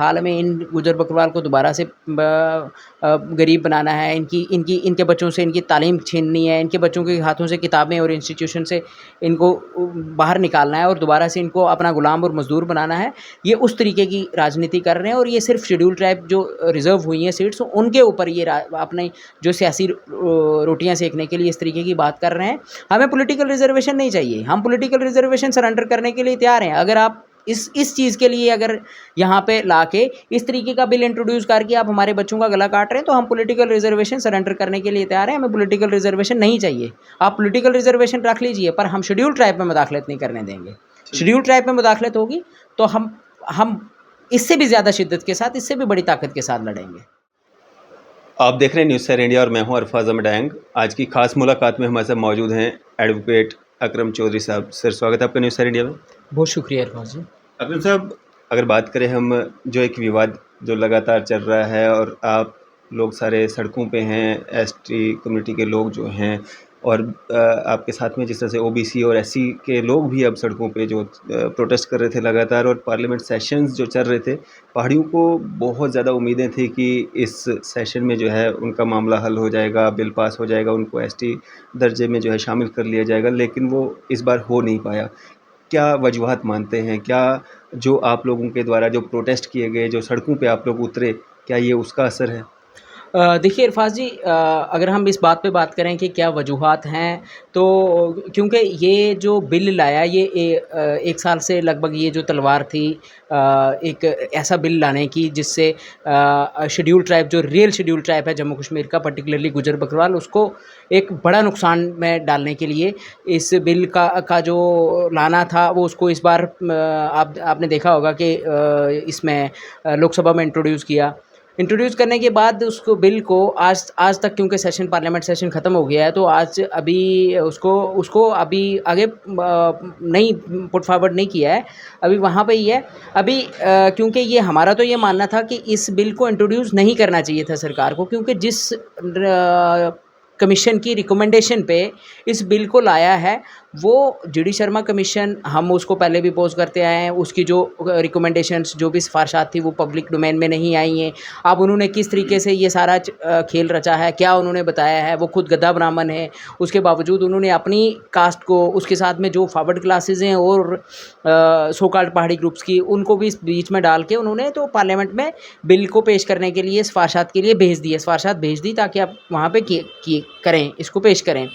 हाल में इन गुजर बकरवाल को दोबारा से गरीब बनाना है, इनके बच्चों से इनकी तालीम छीननी है, इनके बच्चों के हाथों से किताबें और इंस्टीट्यूशन से इनको बाहर निकालना है और दोबारा से इनको अपना गुलाम और मजदूर बनाना है। ये उस तरीके की राजनीति कर रहे हैं और ये सिर्फ शेड्यूल ट्राइब जो रिजर्व हुई हैं सीट्स उनके ऊपर ये अपने जो सियासी रोटियां सेकने के लिए इस तरीके की बात कर रहे हैं। हमें पॉलिटिकल रिजर्वेशन नहीं चाहिए, हम पॉलिटिकल रिजर्वेशन सरेंडर करने के लिए तैयार हैं। अगर आप इस चीज़ के लिए अगर यहाँ पे लाके इस तरीके का बिल इंट्रोड्यूस करके आप हमारे बच्चों का गला काट रहे हैं तो हम पॉलिटिकल रिजर्वेशन सरेंडर करने के लिए तैयार हैं। हमें पॉलिटिकल रिजर्वेशन नहीं चाहिए। आप पॉलिटिकल रिजर्वेशन रख लीजिए पर हम शेड्यूल ट्राइब में मुदाखलत नहीं करने देंगे। शेड्यूल ट्राइब में मुदाखलत होगी तो हम इससे भी ज़्यादा शिद्दत के साथ, इससे भी बड़ी ताकत के साथ लड़ेंगे। आप देख रहे हैं न्यूज़ 7 इंडिया और मैं हूं अरफाज अहमद डैंग। आज की खास मुलाकात में हमारे साथ मौजूद हैं एडवोकेट अकरम चौधरी साहब। सर, स्वागत है आपका न्यूज़ 7 इंडिया में। बहुत शुक्रिया अरफाज जी। अकरम साहब, अगर बात करें हम जो एक विवाद जो लगातार चल रहा है और आप लोग सारे सड़कों पे हैं, एसटी कम्युनिटी के लोग जो हैं और आपके साथ में जिस तरह से ओबीसी और एससी के लोग भी अब सड़कों पे जो प्रोटेस्ट कर रहे थे लगातार, और पार्लियामेंट सेशंस जो चल रहे थे, पहाड़ियों को बहुत ज़्यादा उम्मीदें थी कि इस सेशन में जो है उनका मामला हल हो जाएगा, बिल पास हो जाएगा, उनको एसटी दर्जे में जो है शामिल कर लिया जाएगा, लेकिन वो इस बार हो नहीं पाया। क्या वजूहत मानते हैं? क्या जो आप लोगों के द्वारा जो प्रोटेस्ट किए गए, जो सड़कों पे आप लोग उतरे, क्या ये उसका असर है? देखिए इरफाज जी, अगर हम इस बात पे बात करें कि क्या वजूहात हैं तो क्योंकि ये जो बिल लाया ये एक साल से लगभग ये जो तलवार थी एक ऐसा बिल लाने की जिससे शेड्यूल ट्राइब जो रियल शेड्यूल ट्राइब है जम्मू कश्मीर का, पर्टिकुलरली गुजर बकरवाल, उसको एक बड़ा नुकसान में डालने के लिए इस बिल का जो लाना था वो उसको इस बार आपने देखा होगा कि इसमें लोकसभा में इंट्रोड्यूस करने के बाद उसको बिल को आज तक, क्योंकि पार्लियामेंट सेशन ख़त्म हो गया है तो आज अभी उसको अभी आगे नहीं पुट फॉरवर्ड नहीं किया है, अभी वहाँ पे ही है अभी। क्योंकि ये हमारा तो ये मानना था कि इस बिल को इंट्रोड्यूस नहीं करना चाहिए था सरकार को, क्योंकि जिस कमीशन की रिकमेंडेशन पे इस बिल को लाया है वो जीडी शर्मा कमीशन, हम उसको पहले भी पोस्ट करते आए हैं, उसकी जो रिकमेंडेशंस जो भी सिफारिशात थी वो पब्लिक डोमेन में नहीं आई हैं। अब उन्होंने किस तरीके से ये सारा खेल रचा है, क्या उन्होंने बताया है, वो खुद गद्दा ब्राह्मण है, उसके बावजूद उन्होंने अपनी कास्ट को, उसके साथ में जो फॉरवर्ड क्लासेस हैं और सो कॉल्ड पहाड़ी ग्रुप्स की, उनको भी इस बीच में डाल के उन्होंने तो पार्लियामेंट में बिल को पेश करने के लिए सिफारिशात के लिए सिफारिशात भेज दी ताकि आप वहाँ पर करें, इसको पेश करें।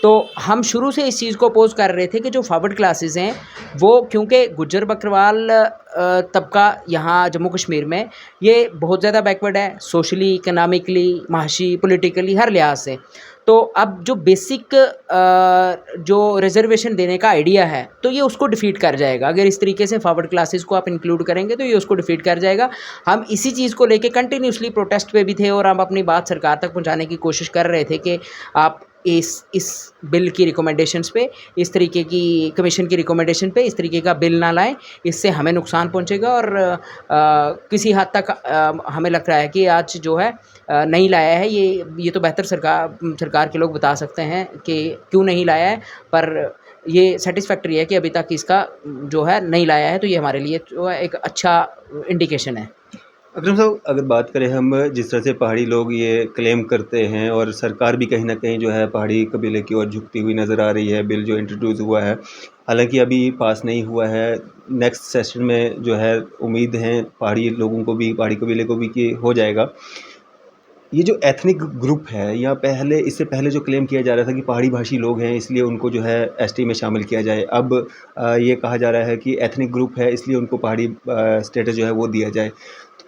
तो हम शुरू से इस चीज़ को अपोज कर रहे थे कि जो फॉरवर्ड क्लासेस हैं वो, क्योंकि गुज्जर बकरवाल तबका यहाँ जम्मू कश्मीर में ये बहुत ज़्यादा बैकवर्ड है, सोशली, इकनॉमिकली, माशी, पॉलिटिकली, हर लिहाज से। तो अब जो बेसिक जो रिजर्वेशन देने का आइडिया है तो ये उसको डिफीट कर जाएगा। अगर इस तरीके से फॉरवर्ड क्लासेस को आप इंक्लूड करेंगे तो ये उसको डिफीट कर जाएगा। हम इसी चीज़ को लेके कंटिन्यूसली प्रोटेस्ट पे भी थे और हम अपनी बात सरकार तक पहुंचाने की कोशिश कर रहे थे कि आप इस बिल की रिकमेंडेशंस पे, इस तरीके की कमीशन की रिकमेंडेशन पे इस तरीके का बिल ना लाएं, इससे हमें नुकसान पहुंचेगा। और किसी हद तक हमें लग रहा है कि आज जो है नहीं लाया है, ये तो बेहतर सरकार के लोग बता सकते हैं कि क्यों नहीं लाया है, पर ये सेटिस्फैक्ट्री है कि अभी तक इसका जो है नहीं लाया है, तो ये हमारे लिए जो है एक अच्छा इंडिकेशन है। अकरम साहब, अगर बात करें हम, जिस तरह से पहाड़ी लोग ये क्लेम करते हैं और सरकार भी कहीं ना कहीं जो है पहाड़ी कबीले की ओर झुकती हुई नज़र आ रही है, बिल जो इंट्रोड्यूस हुआ है हालांकि अभी पास नहीं हुआ है, नेक्स्ट सेशन में जो है उम्मीद है पहाड़ी लोगों को भी, पहाड़ी कबीले को भी कि हो जाएगा। ये जो एथनिक ग्रुप है, या इससे पहले जो क्लेम किया जा रहा था कि पहाड़ी भाषी लोग हैं इसलिए उनको जो है एसटी में शामिल किया जाए, अब ये कहा जा रहा है कि एथनिक ग्रुप है इसलिए उनको पहाड़ी स्टेटस जो है वो दिया जाए।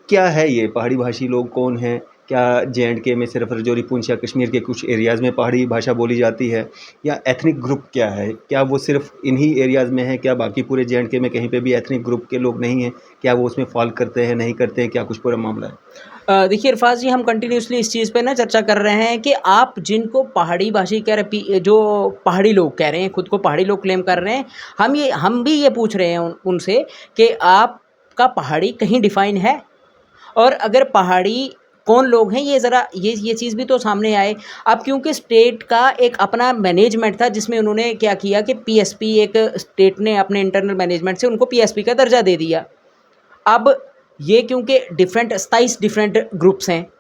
क्या है ये पहाड़ी भाषी लोग कौन हैं? क्या जे&के में सिर्फ रजौरी, पुंछ या कश्मीर के कुछ एरियाज़ में पहाड़ी भाषा बोली जाती है, या एथनिक ग्रुप क्या है? क्या वो सिर्फ इन्हीं एरियाज़ में है? क्या बाकी पूरे जे&के में कहीं पे भी एथनिक ग्रुप के लोग नहीं हैं? क्या वो उसमें फॉल करते हैं, नहीं करते हैं? क्या कुछ पूरा मामला है? देखिए इरफाज जी, हम कंटिन्यूसली इस चीज़ पे ना चर्चा कर रहे हैं कि आप जिनको पहाड़ी भाषी जो पहाड़ी लोग कह रहे हैं, खुद को पहाड़ी लोग क्लेम कर रहे हैं, हम भी ये पूछ रहे हैं उनसे कि आपका पहाड़ी कहीं डिफ़ाइन है? और अगर पहाड़ी कौन लोग हैं ये ज़रा ये चीज़ भी तो सामने आए। अब क्योंकि स्टेट का एक अपना मैनेजमेंट था जिसमें उन्होंने क्या किया कि पीएसपी, एक स्टेट ने अपने इंटरनल मैनेजमेंट से उनको पीएसपी का दर्जा दे दिया। अब ये क्योंकि डिफरेंट 27 डिफरेंट ग्रुप्स हैं।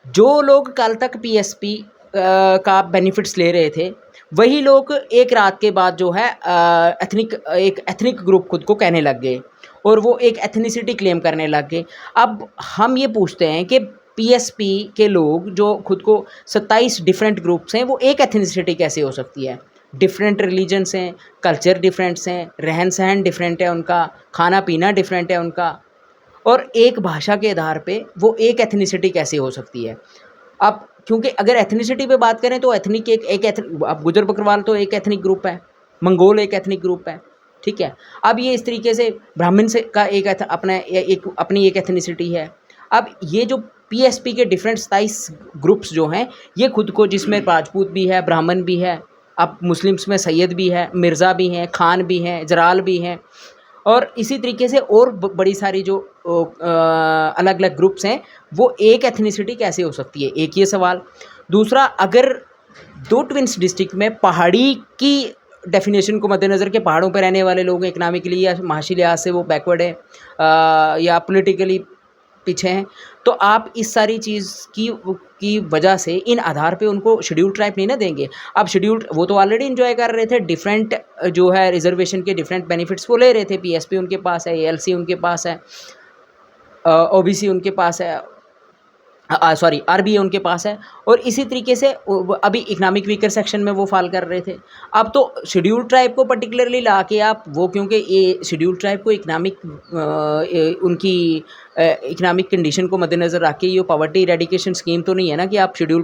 जो लोग कल तक पीएसपी का बेनिफिट्स ले रहे थे, वही लोग एक रात के बाद जो है एक एथनिक ग्रुप खुद को कहने लग गए और वो एक एथनिसिटी क्लेम करने लग गए। अब हम ये पूछते हैं कि पीएसपी के लोग जो खुद को 27 डिफरेंट ग्रुप्स हैं, वो एक एथनिसिटी कैसे हो सकती है? डिफरेंट रिलीजन्स हैं, कल्चर डिफरेंट्स हैं, रहन सहन डिफरेंट है उनका, खाना पीना डिफरेंट है उनका, और एक भाषा के आधार पे वो एक एथनिसिटी कैसे हो सकती है? अब क्योंकि अगर एथनिसिटी पे बात करें तो एथनिक अब गुजर बकरवाल तो एक एथनिक ग्रुप है, मंगोल एक एथनिक ग्रुप है, ठीक है। अब ये इस तरीके से ब्राह्मण से का अपनी एक एथनिसिटी है। अब ये जो पीएसपी के डिफरेंट 27 ग्रुप्स जो हैं, ये खुद को, जिसमें राजपूत भी है, ब्राह्मण भी है, अब मुस्लिम्स में सैयद भी है, मिर्ज़ा भी हैं, खान भी हैं, जराल भी हैं, और इसी तरीके से और बड़ी सारी जो अलग अलग ग्रुप्स हैं, वो एक एथनिसिटी कैसे हो सकती है? एक ये सवाल। दूसरा, अगर दो ट्विंस डिस्ट्रिक्ट में पहाड़ी की डेफिनेशन को मद्देनज़र के पहाड़ों पर रहने वाले लोग इकनॉमिकली या माशी लिहाज से वो बैकवर्ड है या पॉलिटिकली पीछे हैं, तो आप इस सारी चीज़ की वजह से इन आधार पे उनको शेड्यूल ट्राइब नहीं ना देंगे। अब शेड्यूल्ड वो तो ऑलरेडी एंजॉय कर रहे थे, डिफरेंट जो है रिजर्वेशन के डिफरेंट बेनिफिट्स वो ले रहे थे। पीएसपी उनके पास है, एएलसी उनके पास है, ओबीसी उनके पास है, सॉरी आरबीए उनके पास है, और इसी तरीके से अभी इकनॉमिक वीकर सेक्शन में वो फॉल कर रहे थे। अब तो शेड्यूल ट्राइब को पर्टिकुलरली ला के आप वो, क्योंकि ये शेड्यूल ट्राइब को उनकी इकनॉमिक कंडीशन को मद्देनज़र रख के ये पॉवर्टी इरेडिकेशन स्कीम तो नहीं है ना कि आप शेड्यूल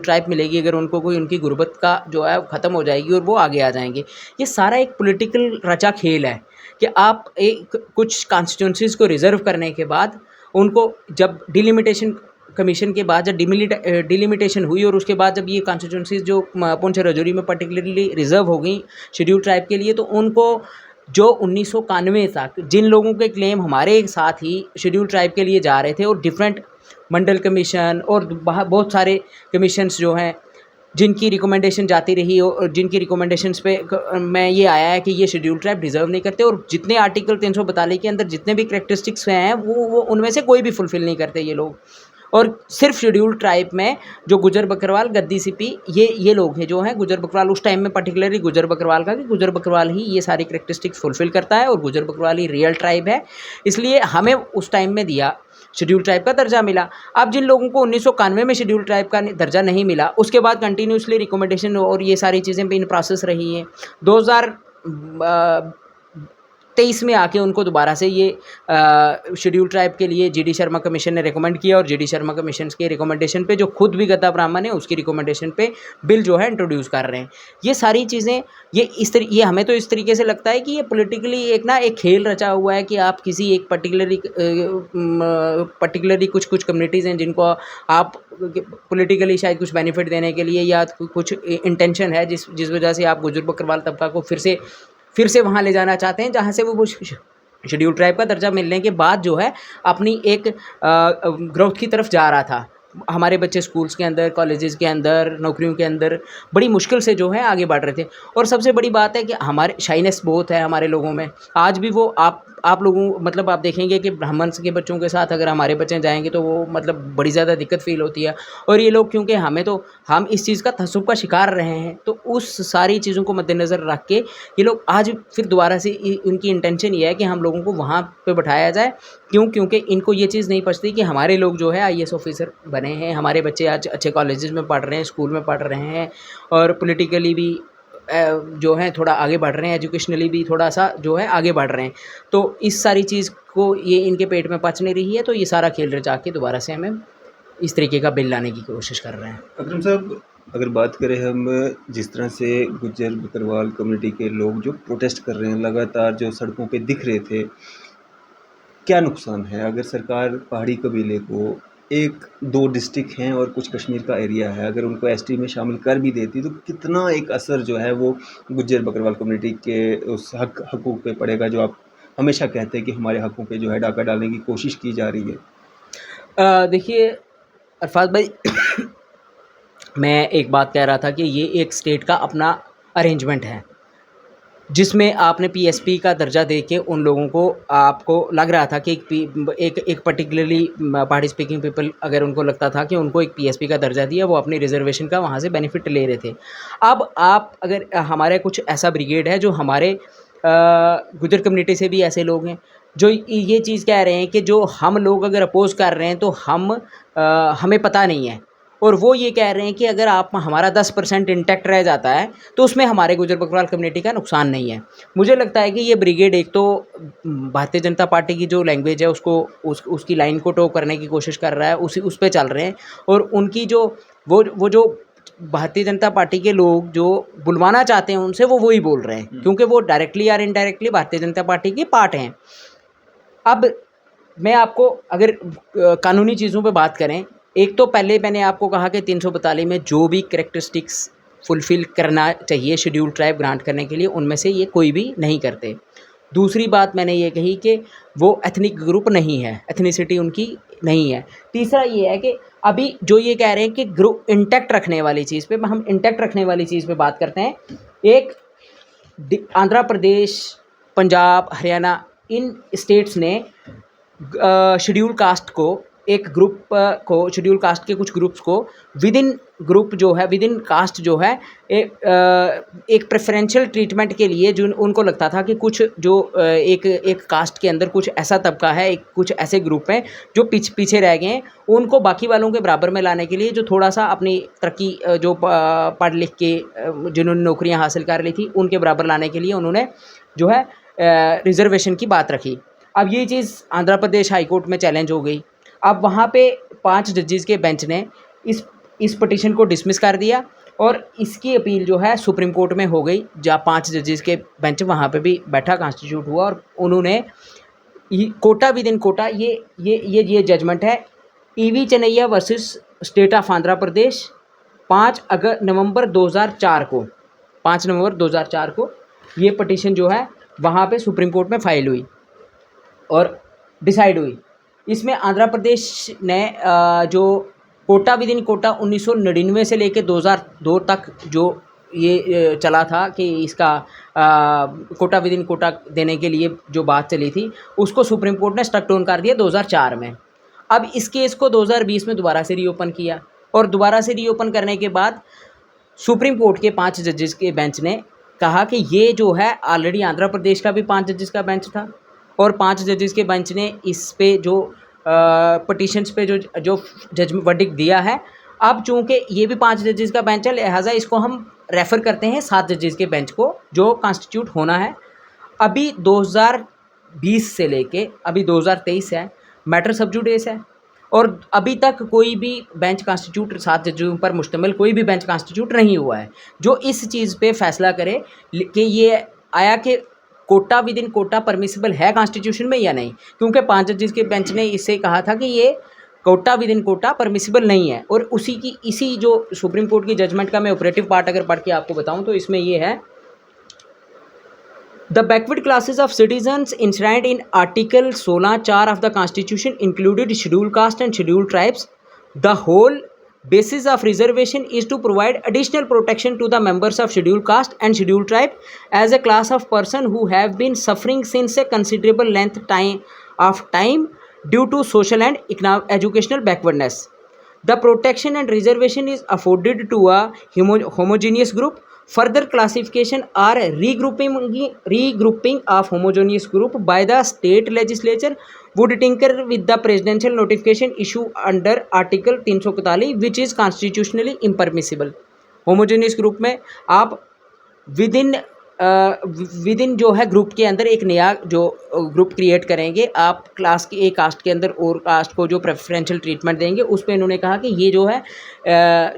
ट्राइब मिलेगी अगर उनको कोई, उनकी गुर्बत का जो है ख़त्म हो जाएगी और वो आगे आ जाएंगे। ये सारा एक पॉलिटिकल रचा खेल है कि आप कुछ कॉन्स्टिट्यूंसीज़ को रिज़र्व करने के बाद उनको, जब डिलिमिटेशन कमीशन के बाद जब डिलिमिटेशन हुई और उसके बाद जब ये कॉन्स्टिट्यूंसीज जो पुंछ राजौरी में पर्टिकुलरली रिज़र्व हो गई शेड्यूल ट्राइब के लिए, तो उनको जो 1991 तक जिन लोगों के क्लेम हमारे साथ ही शेड्यूल ट्राइब के लिए जा रहे थे, और डिफरेंट मंडल कमीशन और बहुत सारे कमीशंस जो हैं जिनकी रिकमेंडेशन जाती रही और जिनकी रिकमेंडेशंस पे में ये आया है कि ये शेड्यूल ट्राइब डिज़र्व नहीं करते, और जितने आर्टिकल 342 के अंदर जितने भी करैक्टरिस्टिक्स हैं वो उनमें से कोई भी फुलफ़िल नहीं करते ये लोग। और सिर्फ शेड्यूल ट्राइब में जो गुजर बकरवाल, गद्दी सिपी, ये लोग हैं जो हैं गुजर बकरवाल, उस टाइम में पर्टिकुलरली गुजर बकरवाल का, कि गुजर बकरवाल ही ये सारी करैक्टरिस्टिक्स फुलफ़िल करता है और गुजर बकरवाल ही रियल ट्राइब है, इसलिए हमें उस टाइम में दिया शेड्यूल ट्राइब का दर्जा मिला। अब जिन लोगों को 1991 में शेड्यूल ट्राइब का दर्जा नहीं मिला, उसके बाद कंटिन्यूसली रिकमेंडेशन और ये सारी चीज़ें भी इन प्रोसेस रही हैं। 2023 में आके उनको दोबारा से ये शेड्यूल ट्राइब के लिए जीडी शर्मा कमीशन ने रिकमेंड किया, और जीडी शर्मा कमीशन के रिकमेंडेशन पे जो खुद भी गद्दा ब्राह्मण है उसकी रिकमेंडेशन पे बिल जो है इंट्रोड्यूस कर रहे हैं। ये सारी चीज़ें ये हमें तो इस तरीके से लगता है कि ये पॉलिटिकली एक खेल रचा हुआ है कि आप किसी एक पर्टिकुलरली कुछ कम्युनिटीज़ हैं जिनको आप पॉलिटिकली शायद कुछ बेनिफिट देने के लिए या कुछ इंटेंशन है जिस वजह से आप गुजर बकरवाल तबका को फिर से वहाँ ले जाना चाहते हैं जहाँ से वो शेड्यूल ट्राइब का दर्जा मिलने के बाद जो है अपनी एक ग्रोथ की तरफ जा रहा था। हमारे बच्चे स्कूल्स के अंदर, कॉलेजेस के अंदर, नौकरियों के अंदर बड़ी मुश्किल से जो है आगे बढ़ रहे थे। और सबसे बड़ी बात है कि हमारे शाइनेस बहुत है हमारे लोगों में आज भी। वो आप लोगों मतलब आप देखेंगे कि ब्राह्मण के बच्चों के साथ अगर हमारे बच्चे जाएंगे तो वो मतलब बड़ी ज़्यादा दिक्कत फील होती है। और ये लोग क्योंकि हम इस चीज़ का तसव्वुफ का शिकार रहे हैं, तो उस सारी चीज़ों को मद्देनज़र रख के ये लोग आज फिर दोबारा से उनकी इंटेंशन ये है कि हम लोगों को वहाँ पे बैठाया जाए। क्योंकि इनको ये चीज़ नहीं पचती कि हमारे लोग जो है आईएएस ऑफिसर बने हैं, हमारे बच्चे आज अच्छे कॉलेजेस में पढ़ रहे हैं, स्कूल में पढ़ रहे हैं, और पॉलिटिकली भी जो है थोड़ा आगे बढ़ रहे हैं, एजुकेशनली भी थोड़ा सा जो है आगे बढ़ रहे हैं। तो इस सारी चीज़ को ये इनके पेट में पच नहीं रही है, तो ये सारा खेल रचा के दोबारा से हमें इस तरीके का बिल लाने की कोशिश कर रहे हैं। अकरम साहब, अगर बात करें हम जिस तरह से गुज्जर बकरवाल कम्युनिटी के लोग जो प्रोटेस्ट कर रहे हैं, लगातार जो सड़कों पे दिख रहे थे, क्या नुकसान है अगर सरकार पहाड़ी कबीले को 1-2 डिस्ट्रिक्ट हैं और कुछ कश्मीर का एरिया है, अगर उनको एसटी में शामिल कर भी देती तो कितना एक असर जो है वो गुज्जर बकरवाल कम्युनिटी के उस हकूक़ पे पड़ेगा जो आप हमेशा कहते हैं कि हमारे हकों पे जो है डाका डालने की कोशिश की जा रही है? देखिए अरफात भाई, मैं एक बात कह रहा था कि ये एक स्टेट का अपना अरेंजमेंट है। जिसमें आपने पीएसपी का दर्जा देके उन लोगों को, आपको लग रहा था कि एक पर्टिकुलरली पहाड़ी स्पीकिंग पीपल, अगर उनको लगता था कि उनको एक पीएसपी का दर्जा दिया, वो अपनी रिजर्वेशन का वहाँ से बेनिफिट ले रहे थे। अब आप अगर हमारे कुछ ऐसा ब्रिगेड है जो हमारे गुजर कम्युनिटी से भी ऐसे लोग हैं जो ये चीज़ कह रहे हैं कि जो हम लोग अगर अपोज कर रहे हैं तो हमें पता नहीं है, और वो ये कह रहे हैं कि अगर आप हमारा 10% इंटैक्ट रह जाता है तो उसमें हमारे गुजर बकरवाल कम्युनिटी का नुकसान नहीं है। मुझे लगता है कि ये ब्रिगेड एक तो भारतीय जनता पार्टी की जो लैंग्वेज है उसको उसकी लाइन को टो करने की कोशिश कर रहा है, उस पे चल रहे हैं, और उनकी जो वो जो भारतीय जनता पार्टी के लोग जो बुलवाना चाहते हैं उनसे वो वही बोल रहे हैं, क्योंकि वो डायरेक्टली या इनडायरेक्टली भारतीय जनता पार्टी के पार्ट हैं। अब मैं आपको अगर कानूनी चीज़ों पे बात करें, एक तो पहले मैंने आपको कहा कि 342 में जो भी कैरेक्टरिस्टिक्स फुलफ़िल करना चाहिए शेड्यूल ट्राइब ग्रांट करने के लिए, उनमें से ये कोई भी नहीं करते। दूसरी बात मैंने ये कही कि वो एथनिक ग्रुप नहीं है, एथनिसिटी उनकी नहीं है। तीसरा ये है कि अभी जो ये कह रहे हैं कि ग्रुप इंटैक्ट रखने वाली चीज़ पे, हम इंटैक्ट रखने वाली चीज़ पे बात करते हैं। एक आंध्र प्रदेश, पंजाब, हरियाणा, इन स्टेट्स ने शेड्यूल कास्ट को, एक ग्रुप को, शेड्यूल कास्ट के कुछ ग्रुप्स को विद इन ग्रुप जो है, विद इन कास्ट जो है, एक प्रेफरेंशियल ट्रीटमेंट के लिए, जो उनको लगता था कि कुछ जो एक कास्ट के अंदर कुछ ऐसा तबका है, कुछ ऐसे ग्रुप हैं जो पीछे रह गए हैं, उनको बाकी वालों के बराबर में लाने के लिए, जो थोड़ा सा अपनी तरक्की जो पढ़ लिख के जिन्होंने नौकरियां हासिल कर ली थी उनके बराबर लाने के लिए उन्होंने जो है रिजर्वेशन की बात रखी। अब ये चीज़ आंध्र प्रदेश हाई कोर्ट में चैलेंज हो गई। अब वहाँ पे 5 जजेस के बेंच ने इस पिटीशन को डिसमिस कर दिया, और इसकी अपील जो है सुप्रीम कोर्ट में हो गई, जहाँ 5 जजेस के बेंच वहाँ पे भी बैठा, कॉन्स्टिट्यूट हुआ, और उन्होंने कोटा विद इन कोटा ये जजमेंट है। E V Chinnaiah versus state of Andhra Pradesh 5 नवंबर 2004 को, 5 नवंबर 2004 को ये पिटीशन जो है वहाँ पे सुप्रीम कोर्ट में फाइल हुई और डिसाइड हुई। इसमें आंध्र प्रदेश ने जो कोटा विद इन कोटा 1999 से लेकर 2002 तक जो ये चला था कि इसका कोटा विद इन कोटा देने के लिए जो बात चली थी, उसको सुप्रीम कोर्ट ने स्ट्रक डाउन कर दिया 2004 में। अब इस केस को 2020 में दोबारा से रीओपन किया, और दोबारा से रीओपन करने के बाद सुप्रीम कोर्ट के 5 जजेस के बेंच ने कहा कि ये जो है, ऑलरेडी आंध्र प्रदेश का भी 5 जजेस का बेंच था, और 5 जजेस के बेंच ने इस पे जो पिटीशंस पे जो जजमेंट वर्डिक्ट दिया है, अब चूँकि ये भी 5 जजेस का बेंच है, लिहाजा इसको हम रेफ़र करते हैं 7 जजेस के बेंच को, जो कॉन्स्टिट्यूट होना है। अभी 2020 से लेके अभी 2023 है, मैटर सब जुडिस है, और अभी तक कोई भी बेंच कॉन्स्टिट्यूट 7 जजों पर मुश्तमिल कोई भी बेंच कॉन्स्टिट्यूट नहीं हुआ है जो इस चीज़ पे फैसला करे कि ये आया कि quota within quota permissible है कॉन्स्टिट्यूशन में या नहीं, क्योंकि 5 जजेस के बेंच ने इससे कहा था कि ये quota within quota permissible नहीं है। और इसी जो सुप्रीम कोर्ट की जजमेंट का मैं ऑपरेटिव पार्ट अगर पढ़ के आपको बताऊं तो इसमें ये है, the backward classes of citizens enshrined in article 16(4) of the constitution included schedule caste and schedule tribes. The whole basis of reservation is to provide additional protection to the members of scheduled caste and scheduled tribe as a class of person who have been suffering since a considerable length of time due to social and educational backwardness. The protection and reservation is afforded to a homogeneous group. Further classification or regrouping of homogeneous group by the state legislature would tinker with the presidential notification issue under Article 341, which is constitutionally impermissible. Homogeneous group में आप with in जो है group के अंदर एक नया जो group create करेंगे, आप क्लास के एक कास्ट के अंदर और कास्ट को जो प्रेफरेंशियल ट्रीटमेंट देंगे, उस पर इन्होंने कहा कि ये जो है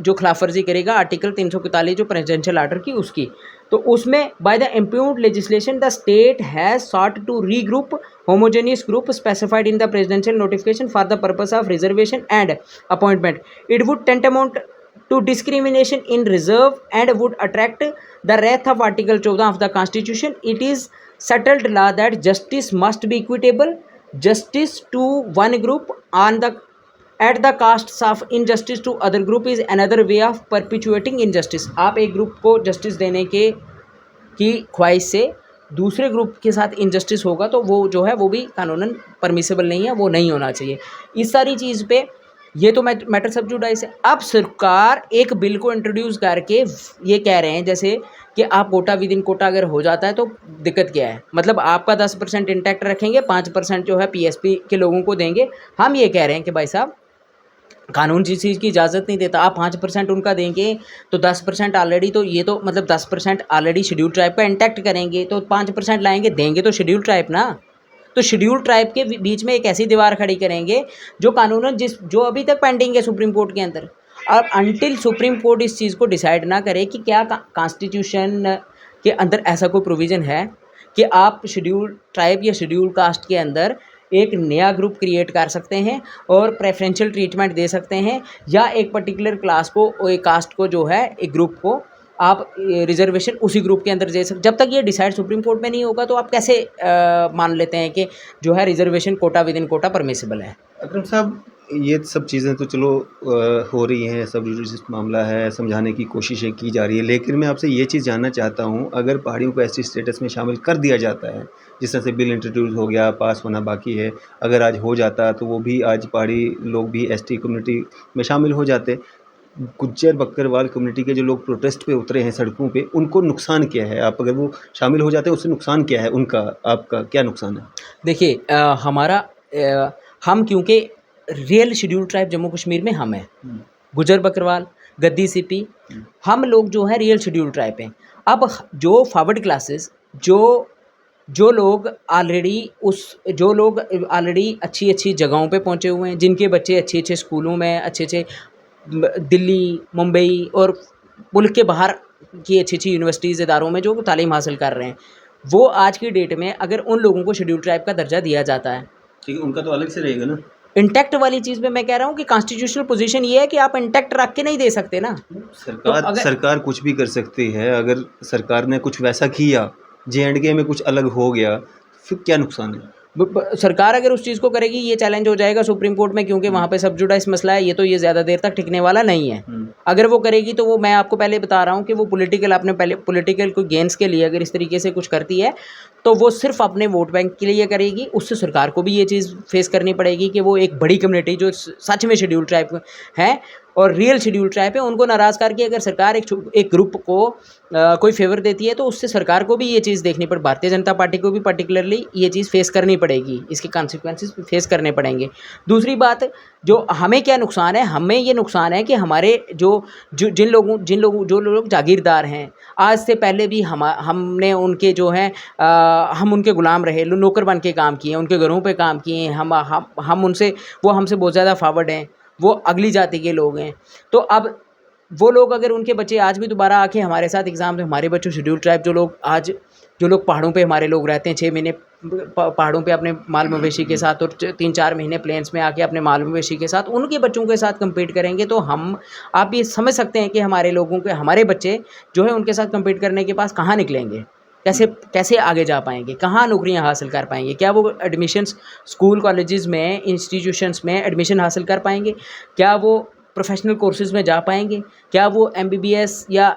जो खिलाफवर्जी करेगा आर्टिकल 341 जो प्रेसिडेंशियल आर्डर की उसकी, तो उसमें by the इम्प्यून्ड legislation the state has sought to regroup homogeneous group specified in the presidential notification for the purpose of reservation and appointment. It would tantamount to discrimination in reserve and would attract the wrath of Article 14 of the Constitution. It is settled law that justice must be equitable. Justice to one group at the cost of injustice to other group is another way of perpetuating injustice. आप एक group को justice देने के की ख्वाहिश से दूसरे group के साथ इनजस्टिस होगा तो वो जो है वो भी कानूनन परमिसिबल नहीं है, वो नहीं होना चाहिए। इस सारी चीज़ पे ये तो मैटर सब जुडाइस है। अब सरकार एक बिल को इंट्रोड्यूस करके ये कह रहे हैं जैसे कि आप कोटा विद इन कोटा अगर हो जाता है तो दिक्कत क्या है, मतलब आपका 10% इंटैक्ट रखेंगे, 5% जो है पीएसपी के लोगों को देंगे। हम ये कह रहे हैं कि भाई साहब कानून जिस चीज़ की इजाज़त नहीं देता, आप 5% उनका देंगे तो 10% ऑलरेडी, तो ये तो मतलब 10% ऑलरेडी शेड्यूल ट्राइब का इंटैक्ट करेंगे, तो 5% लाएंगे, देंगे तो शेड्यूल ट्राइब ना। तो शेड्यूल ट्राइब के बीच में एक ऐसी दीवार खड़ी करेंगे जो कानूनन जो अभी तक पेंडिंग है सुप्रीम कोर्ट के अंदर। और अनटिल सुप्रीम कोर्ट इस चीज़ को डिसाइड ना करे कि क्या कॉन्स्टिट्यूशन के अंदर ऐसा कोई प्रोविज़न है कि आप शेड्यूल ट्राइब या शेड्यूल कास्ट के अंदर एक नया ग्रुप क्रिएट कर सकते हैं और प्रेफरेंशियल ट्रीटमेंट दे सकते हैं, या एक पर्टिकुलर क्लास को, एक कास्ट को जो है, एक ग्रुप को आप रिजर्वेशन उसी ग्रुप के अंदर दे सकते। जब तक ये डिसाइड सुप्रीम कोर्ट में नहीं होगा तो आप कैसे मान लेते हैं कि जो है reservation quota within quota permissible है। अकरम साहब, ये सब चीज़ें तो चलो हो रही हैं, सब जुडिशल मामला है, समझाने की कोशिशें की जा रही है, लेकिन मैं आपसे ये चीज़ जानना चाहता हूँ, अगर पहाड़ियों को एसटी स्टेटस में शामिल कर दिया जाता है, जिस तरह से बिल इंट्रोड्यूस हो गया, पास होना बाकी है, अगर आज हो जाता तो वो भी आज पहाड़ी लोग भी एसटी कम्युनिटी में शामिल हो जाते। गुज्जर बकरवाल कम्युनिटी के जो लोग प्रोटेस्ट पे उतरे हैं सड़कों पे, उनको नुकसान क्या है? आप अगर वो शामिल हो जाते हैं उससे नुकसान क्या है उनका, आपका क्या नुकसान है? देखिए हम क्योंकि real schedule tribe Jammu Kashmir में हम हैं, गुजर बकरवाल, गद्दी सिपी, हम लोग जो है रियल शेड्यूल ट्राइब हैं। अब जो फॉरवर्ड क्लासेस, जो लोग ऑलरेडी अच्छी अच्छी जगहों पे पहुंचे हुए हैं, जिनके बच्चे अच्छे अच्छे स्कूलों में, अच्छे अच्छे दिल्ली, मुंबई और मुल्क के बाहर की अच्छी अच्छी यूनिवर्सिटीज़, इदारों में जो तालीम हासिल कर रहे हैं, वो आज की डेट में अगर उन लोगों को शेड्यूल ट्राइब का दर्जा दिया जाता है, ठीक है, उनका तो अलग से रहेगा ना। इंटैक्ट वाली चीज़ में मैं कह रहा हूँ कि कॉन्स्टिट्यूशनल पोजीशन ये है कि आप इंटैक्ट रख के नहीं दे सकते ना। सरकार कुछ भी कर सकती है, अगर सरकार ने कुछ वैसा किया, जे.एंड.के में कुछ अलग हो गया, फिर क्या नुकसान है? सरकार अगर उस चीज़ को करेगी, ये चैलेंज हो जाएगा सुप्रीम कोर्ट में, क्योंकि वहाँ पे सब जुडाइस मसला है, ये ज़्यादा देर तक टिकने वाला नहीं है। अगर वो करेगी तो वो, मैं आपको पहले बता रहा हूँ कि वो पॉलिटिकल कोई गेंस के लिए अगर इस तरीके से कुछ करती है तो वो सिर्फ अपने वोट बैंक के लिए करेगी। उससे सरकार को भी ये चीज़ फेस करनी पड़ेगी कि वो एक बड़ी कम्युनिटी जो सच में शेड्यूल ट्राइब है और रियल शेड्यूल ट्राइब है, उनको नाराज़ करके अगर सरकार एक ग्रुप को कोई फेवर देती है तो उससे सरकार को भी ये चीज़ देखनी पड़े, भारतीय जनता पार्टी को भी पर्टिकुलरली ये चीज़ फेस करनी पड़ेगी, इसके कॉन्सिक्वेंसेस फेस करने पड़ेंगे। दूसरी बात, जो हमें क्या नुकसान है, हमें ये नुकसान है कि हमारे जिन लोग जागीरदार हैं, आज से पहले भी हमने उनके जो है हम उनके गुलाम रहे, नौकर बन के काम किए, उनके घरों पे काम किए, हम उनसे, वो हमसे बहुत ज़्यादा फॉरवर्ड हैं, वो अगली जाति के लोग हैं। तो अब वो लोग, अगर उनके बच्चे आज भी दोबारा आके हमारे साथ एग्ज़ाम में, हमारे बच्चों शेड्यूल ट्राइब जो लोग पहाड़ों पे हमारे लोग रहते हैं, 6 महीने पहाड़ों पे अपने माल मवेशी के साथ और 3-4 महीने प्लेन्स में आके अपने माल मवेशी के साथ उनके बच्चों के साथ कम्पीट करेंगे, तो आप ये समझ सकते हैं कि हमारे बच्चे जो है उनके साथ कम्पीट करने के पास कहाँ निकलेंगे, कैसे आगे जा पाएंगे, कहाँ नौकरियां हासिल कर पाएंगे, क्या वो एडमिशन्स स्कूल कॉलेजेस में, इंस्टीट्यूशंस में एडमिशन हासिल कर पाएंगे, क्या वो प्रोफेशनल कोर्सेज़ में जा पाएंगे, क्या वो MBBS या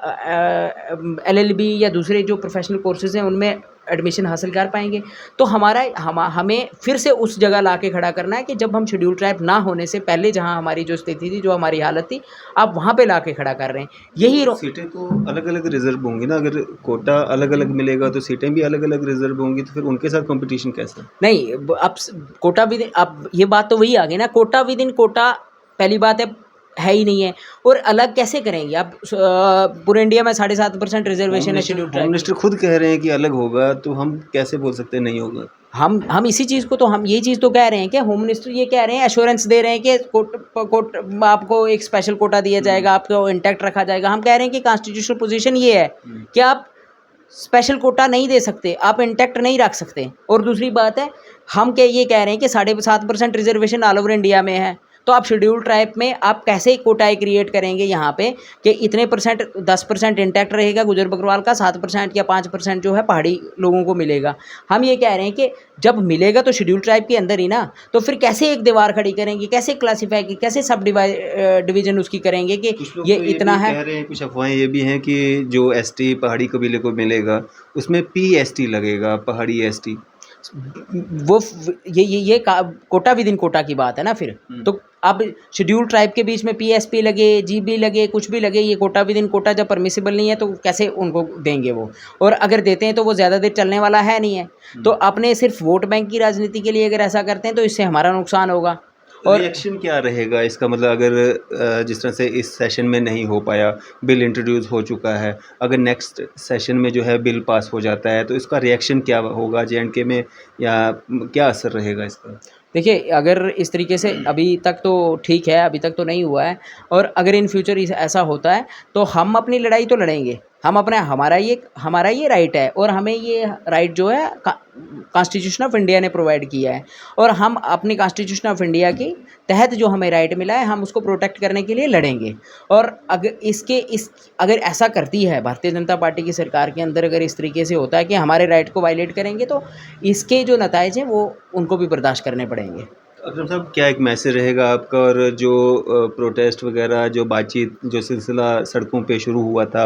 LLB या दूसरे जो प्रोफेशनल कोर्सेज़ हैं उनमें एडमिशन हासिल कर पाएंगे। तो हमें फिर से उस जगह ला के खड़ा करना है कि जब हम शेड्यूल ट्राइब ना होने से पहले जहाँ हमारी जो स्थिति थी, जो हमारी हालत थी, आप वहाँ पे ला के खड़ा कर रहे हैं। यही सीटें तो अलग अलग रिजर्व होंगी ना, अगर कोटा अलग अलग मिलेगा तो सीटें भी अलग अलग रिजर्व होंगी, तो फिर उनके साथ कंपटीशन कैसा? नहीं, अब कोटा विद इन, अब ये बात तो वही आ गई ना, कोटा विद इन कोटा पहली बात है ही नहीं है, और अलग कैसे करेंगे आप? पूरे इंडिया में 7.5% रिजर्वेशन है शेड्यूल ट्राइब। होम मिनिस्टर खुद कह रहे हैं कि अलग होगा, तो हम कैसे बोल सकते हैं नहीं होगा? हम इसी चीज़ को, तो हम ये चीज़ तो कह रहे हैं कि होम मिनिस्टर ये कह रहे हैं, एश्योरेंस दे रहे हैं कि आपको एक स्पेशल कोटा दिया जाएगा, आपको इंटैक्ट रखा जाएगा। हम कह रहे हैं कि कॉन्स्टिट्यूशनल पोजीशन ये है कि आप स्पेशल कोटा नहीं दे सकते, आप इंटैक्ट नहीं रख सकते। और दूसरी बात है, हम ये कह रहे हैं कि 7.5% रिजर्वेशन ऑल ओवर इंडिया में है, तो आप शेड्यूल ट्राइब में आप कैसे कोटाएँ क्रिएट करेंगे यहाँ पे कि इतने परसेंट 10% इंटैक्ट रहेगा गुजर बकरवाल का, 7% या 5% जो है पहाड़ी लोगों को मिलेगा। हम ये कह रहे हैं कि जब मिलेगा तो शेड्यूल ट्राइब के अंदर ही ना, तो फिर कैसे एक दीवार खड़ी करेंगे, कैसे क्लासीफाई की, कैसे सब डिवीजन उसकी करेंगे कि कुछ लोग ये तो ये इतना भी है। कह रहे हैं, कुछ अफवाहें ये भी हैं कि जो एसटी पहाड़ी कबीले को मिलेगा उसमें पीएसटी लगेगा, पहाड़ी एसटी। वो ये कोटा विद इन कोटा की बात है ना फिर। तो अब शेड्यूल ट्राइब के बीच में पीएसपी लगे, जीबी लगे, कुछ भी लगे, ये कोटा विद इन कोटा जब परमिसिबल नहीं है तो कैसे उनको देंगे वो, और अगर देते हैं तो वो ज़्यादा देर चलने वाला है नहीं है। तो अपने सिर्फ वोट बैंक की राजनीति के लिए अगर ऐसा करते हैं तो इससे हमारा नुकसान होगा। और रिएक्शन क्या रहेगा इसका, मतलब अगर जिस तरह से इस सेशन में नहीं हो पाया, बिल इंट्रोड्यूस हो चुका है, अगर नेक्स्ट सेशन में जो है बिल पास हो जाता है तो इसका रिएक्शन क्या होगा जेएंडके में, या क्या असर रहेगा इसका? देखिए, अगर इस तरीके से अभी तक तो ठीक है, अभी तक तो नहीं हुआ है, और अगर इन फ्यूचर ऐसा होता है तो हम अपनी लड़ाई तो लड़ेंगे। हम अपना हमारा ये राइट है, और हमें ये राइट जो है कॉन्स्टिट्यूशन ऑफ इंडिया ने प्रोवाइड किया है, और हम अपनी कॉन्स्टिट्यूशन ऑफ इंडिया के तहत जो हमें राइट मिला है हम उसको प्रोटेक्ट करने के लिए लड़ेंगे। और अगर ऐसा करती है भारतीय जनता पार्टी की सरकार के अंदर, अगर इस तरीके से होता है कि हमारे राइट को वायलेट करेंगे, तो इसके जो नताइज हैं वो उनको भी बर्दाश्त करने पड़ेंगे। अकरम साहब, क्या एक मैसेज रहेगा आपका, और जो प्रोटेस्ट वगैरह, जो बातचीत, जो सिलसिला सड़कों पे शुरू हुआ था,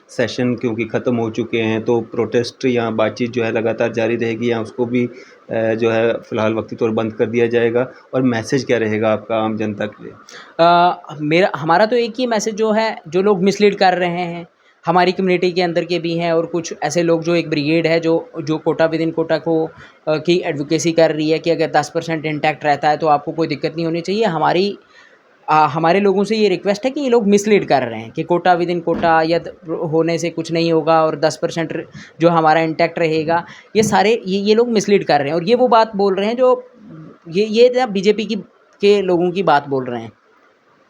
सेशन क्योंकि ख़त्म हो चुके हैं, तो प्रोटेस्ट या बातचीत जो है लगातार जारी रहेगी, या उसको भी जो है फ़िलहाल वक्ती तौर बंद कर दिया जाएगा, और मैसेज क्या रहेगा आपका आम जनता के लिए? हमारा तो एक ही मैसेज जो है, जो लोग मिसलीड कर रहे हैं, हमारी कम्युनिटी के अंदर के भी हैं, और कुछ ऐसे लोग, जो एक ब्रिगेड है जो कोटा विद इन कोटा को की एडवोकेसी कर रही है कि अगर 10% इंटैक्ट रहता है तो आपको कोई दिक्कत नहीं होनी चाहिए। हमारे लोगों से ये रिक्वेस्ट है कि ये लोग मिसलीड कर रहे हैं कि कोटा विद इन कोटा या होने से कुछ नहीं होगा और 10% जो हमारा इंटैक्ट रहेगा, ये लोग मिसलीड कर रहे हैं, और ये वो बात बोल रहे हैं जो ये बीजेपी के लोगों की बात बोल रहे हैं,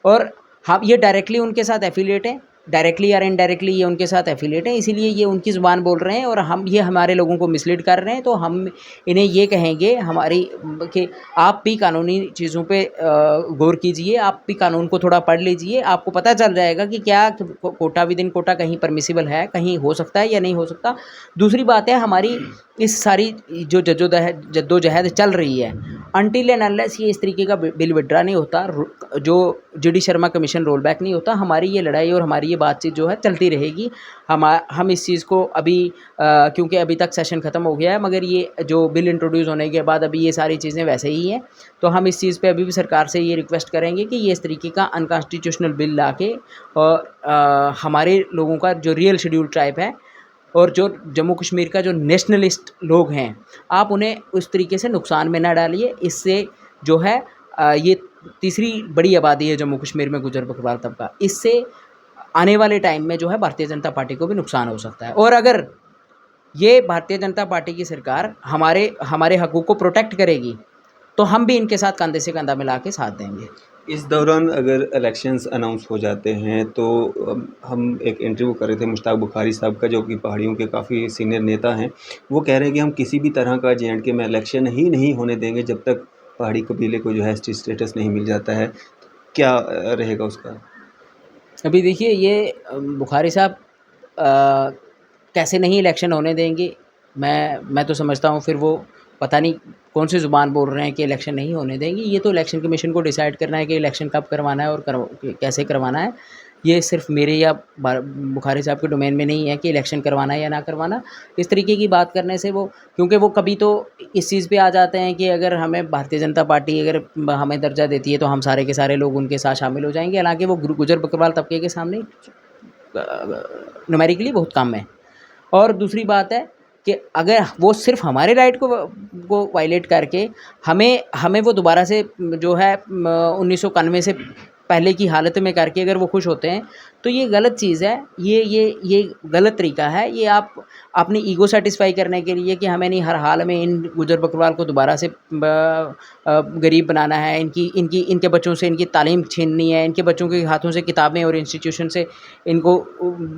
और हम ये डायरेक्टली उनके साथ एफिलिएट हैं, डायरेक्टली या इनडायरेक्टली ये उनके साथ एफिलिएट हैं, इसीलिए ये उनकी ज़ुबान बोल रहे हैं, और ये हमारे लोगों को मिसलीड कर रहे हैं। तो हम इन्हें ये कहेंगे कि आप भी कानूनी चीज़ों पे गौर कीजिए, आप भी कानून को थोड़ा पढ़ लीजिए, आपको पता चल जाएगा कि क्या कोटा विद इन कोटा कहीं परमिसिबल है, कहीं हो सकता है या नहीं हो सकता। दूसरी बात है, हमारी इस सारी जो जद्दोजहद चल रही है, अनटिल एंड अनलेस ये इस तरीके का बिल विड्रा नहीं होता, जो GD. Sharma commission roll back नहीं होता, हमारी ये लड़ाई और हमारी ये बातचीत जो है चलती रहेगी। हम इस चीज़ को अभी क्योंकि अभी तक सेशन ख़त्म हो गया है, मगर ये जो बिल इंट्रोड्यूस होने के बाद अभी ये सारी चीज़ें वैसे ही हैं, तो हम इस चीज़ पे अभी भी सरकार से ये रिक्वेस्ट करेंगे कि ये इस तरीके का अनकॉन्स्टिट्यूशनल बिल ला के, और हमारे लोगों का जो रियल शेड्यूल ट्राइब है और जो जम्मू कश्मीर का जो नेशनलिस्ट लोग हैं, आप उन्हें उस तरीके से नुकसान में ना डालिए। इससे जो है ये तीसरी बड़ी आबादी है जम्मू कश्मीर में गुजर बकरवाल तबका, इससे आने वाले टाइम में जो है भारतीय जनता पार्टी को भी नुकसान हो सकता है। और अगर ये भारतीय जनता पार्टी की सरकार हमारे हकों को प्रोटेक्ट करेगी तो हम भी इनके साथ कंधे से कंधा मिला के साथ देंगे। इस दौरान अगर इलेक्शंस अनाउंस हो जाते हैं तो हम एक इंटरव्यू कर रहे थे मुश्ताक बुखारी साहब का, जो कि पहाड़ियों के काफ़ी सीनियर नेता हैं। वो कह रहे हैं कि हम किसी भी तरह का जे.एंड.के में इलेक्शन ही नहीं होने देंगे जब तक पहाड़ी कबीले को जो है स्टेटस नहीं मिल जाता है। क्या रहेगा उसका? अभी देखिए, ये बुखारी साहब कैसे नहीं इलेक्शन होने देंगे, मैं तो समझता हूँ फिर वो पता नहीं कौन सी ज़ुबान बोल रहे हैं कि इलेक्शन नहीं होने देंगे। ये तो इलेक्शन कमीशन को डिसाइड करना है कि इलेक्शन कब करवाना है और कैसे करवाना है। ये सिर्फ मेरे या बुखारी साहब के डोमेन में नहीं है कि इलेक्शन करवाना है या ना करवाना। इस तरीके की बात करने से क्योंकि वो कभी तो इस चीज़ पे आ जाते हैं कि अगर हमें भारतीय जनता पार्टी अगर हमें दर्जा देती है तो हम सारे के सारे लोग उनके साथ शामिल हो जाएंगे, हालांकि वो गुजर बकरवाल तबके के सामने न्यूमेरिकली बहुत कम है। और दूसरी बात है कि अगर वो सिर्फ हमारे राइट को वायलेट करके हमें वो दोबारा से जो है 1991 से पहले की हालत में करके अगर वो खुश होते हैं तो ये गलत चीज़ है, ये गलत तरीका है। ये आप अपनी ईगो सेटिस्फाई करने के लिए कि हमें नहीं हर हाल में इन गुजर बकरवाल को दोबारा से गरीब बनाना है, इनके बच्चों से इनकी तालीम छीननी है, इनके बच्चों के हाथों से किताबें और इंस्टीट्यूशन से इनको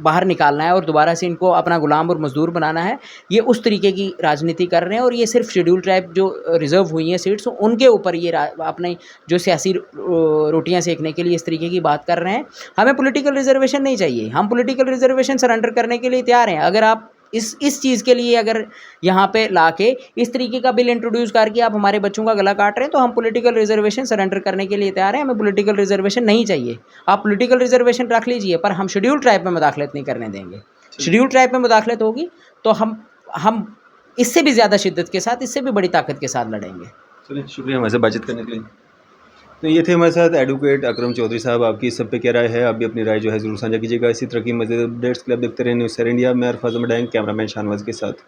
बाहर निकालना है और दोबारा से इनको अपना गुलाम और मजदूर बनाना है। ये उस तरीके की राजनीति कर रहे हैं और ये सिर्फ शेड्यूल ट्राइब जो रिज़र्व हुई हैं सीट्स उनके ऊपर ये अपने जो सियासी रोटियां सेकने के लिए इस तरीके की बात कर रहे हैं। हमें पॉलिटिकल रिजर्वेशन नहीं चाहिए, हम पॉलिटिकल रिजर्वेशन सरेंडर करने के लिए तैयार हैं। अगर आप इस चीज़ के लिए अगर यहाँ पे लाके इस तरीके का बिल इंट्रोड्यूस करके आप हमारे बच्चों का गला काट रहे हैं तो हम पॉलिटिकल रिजर्वेशन सरेंडर करने के लिए तैयार हैं। हमें पॉलिटिकल रिजर्वेशन नहीं चाहिए। आप पॉलिटिकल रिजर्वेशन रख लीजिए पर हम शेड्यूल ट्राइब में मुदाखलत नहीं करने देंगे। शेड्यूल ट्राइब में मुदाखलत होगी तो हम इससे भी ज़्यादा शिद्दत के साथ, इससे भी बड़ी ताकत के साथ लड़ेंगे। चलिए, शुक्रिया हमारे साथ बातचीत करने के लिए। तो ये थे हमारे साथ एडवोकेट अकरम चौधरी साहब। आपकी इस सब पे क्या राय है? आप भी अपनी राय जो है ज़रूर साझा कीजिएगा। इसी तरह की मज़ीद अपडेट्स के लिए आप देखते रहें न्यूज़ सर इंडिया। मैं अरफाज अहमद, कैमरामैन शाहनवाज के साथ।